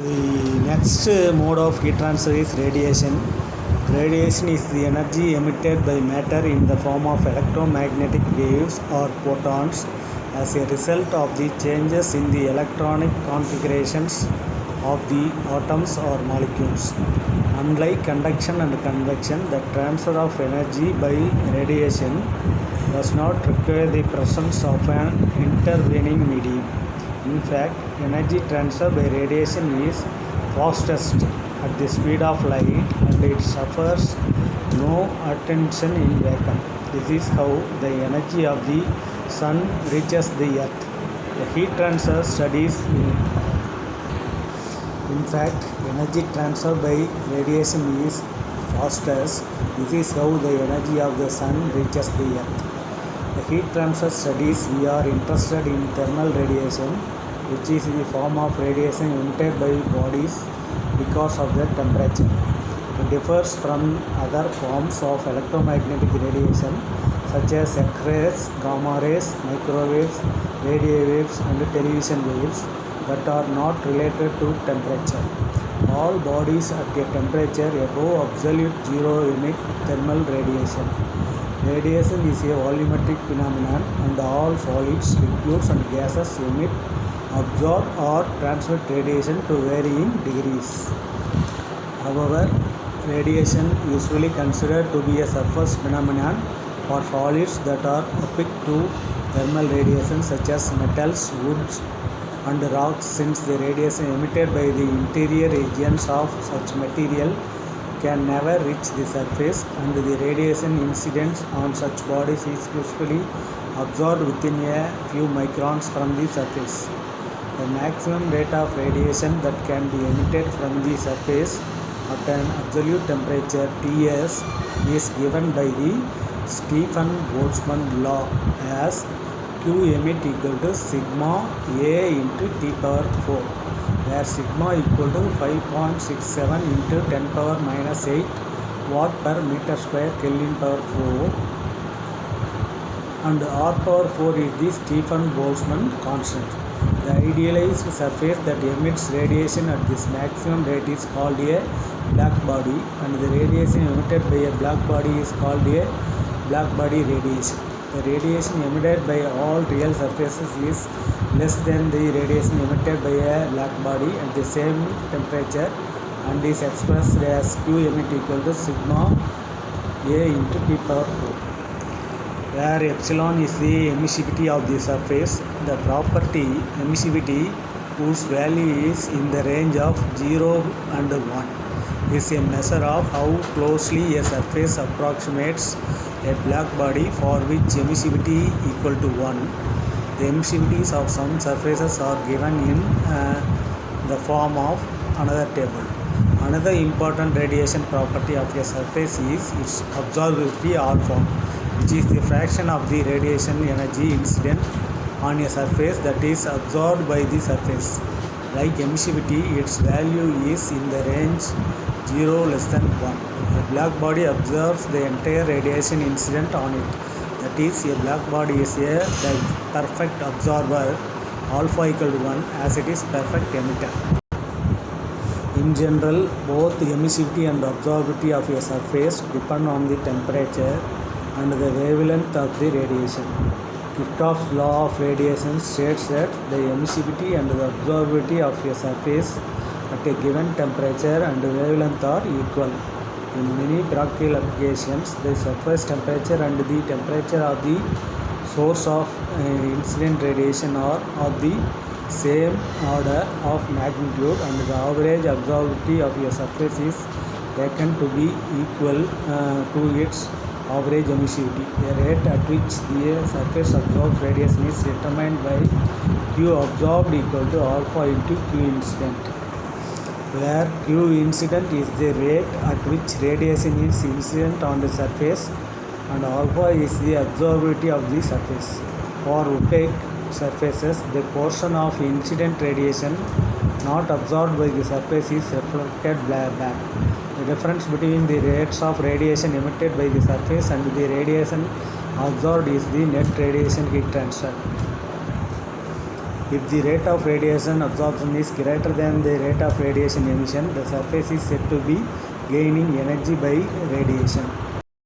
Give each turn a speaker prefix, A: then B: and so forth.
A: The next mode of heat transfer is radiation. Radiation is the energy emitted by matter in the form of electromagnetic waves or photons as a result of the changes in the electronic configurations of the atoms or molecules. Unlike conduction and convection, the transfer of energy by radiation does not require the presence of an intervening medium. In fact, energy transfer by radiation is fastest at the speed of light and it suffers no attention in vacuum. This is how the energy of the sun reaches the earth. The heat transfer studies in fact, energy transfer by radiation is fastest. This is how the energy of the sun reaches the earth. The heat transfer studies, we are interested in thermal radiation, which is in the form of radiation emitted by bodies because of their temperature. It differs from other forms of electromagnetic radiation such as X-rays, gamma rays, microwaves, radio waves and television waves that are not related to temperature. All bodies at a temperature above absolute zero emit thermal radiation. Radiation is a volumetric phenomenon and all solids, liquids and gases emit, absorb or transmit radiation to varying degrees. However, radiation usually considered to be a surface phenomenon for solids that are opaque to thermal radiation such as metals, woods and rocks, since the radiation emitted by the interior regions of such material can never reach the surface and the radiation incidence on such bodies is usually absorbed within a few microns from the surface. The maximum rate of radiation that can be emitted from the surface at an absolute temperature Ts is given by the Stefan-Boltzmann law as Q emit equal to sigma A into T power 4, where sigma equal to 5.67 into 10 power minus 8 watt per meter square Kelvin power 4, and R power 4 is the Stefan-Boltzmann constant. The idealized surface that emits radiation at this maximum rate is called a black body, and the radiation emitted by a black body is called a black body radiation. The radiation emitted by all real surfaces is less than the radiation emitted by a black body at the same temperature and is expressed as Q emit equal to sigma A into T power 4, where epsilon is the emissivity of the surface. The property emissivity, whose value is in the range of 0 and 1, is a measure of how closely a surface approximates a black body for which emissivity equal to 1. The emissivities of some surfaces are given in the form of another table. Another important radiation property of a surface is its absorptivity alpha, which is the fraction of the radiation energy incident on a surface that is absorbed by the surface. Like emissivity, its value is in the range 0 less than 1. A black body absorbs the entire radiation incident on it. That is, a black body is a perfect absorber, alpha equal to 1, as it is perfect emitter. In general, both the emissivity and absorptivity of a surface depend on the temperature and the wavelength of the radiation. Kirchhoff's law of radiation states that the emissivity and the absorptivity of a surface at a given temperature and wavelength are equal. In many practical applications, the surface temperature and the temperature of the source of incident radiation are of the same order of magnitude, and the average absorptivity of a surface is taken to be equal to its average emissivity. The rate at which the surface absorbs radiation is determined by Q absorbed equal to alpha into Q incident, where Q incident is the rate at which radiation is incident on the surface and alpha is the absorptivity of the surface. For opaque surfaces, the portion of incident radiation not absorbed by the surface is reflected back. The difference between the rates of radiation emitted by the surface and the radiation absorbed is the net radiation heat transfer. If the rate of radiation absorption is greater than the rate of radiation emission, the surface is said to be gaining energy by radiation.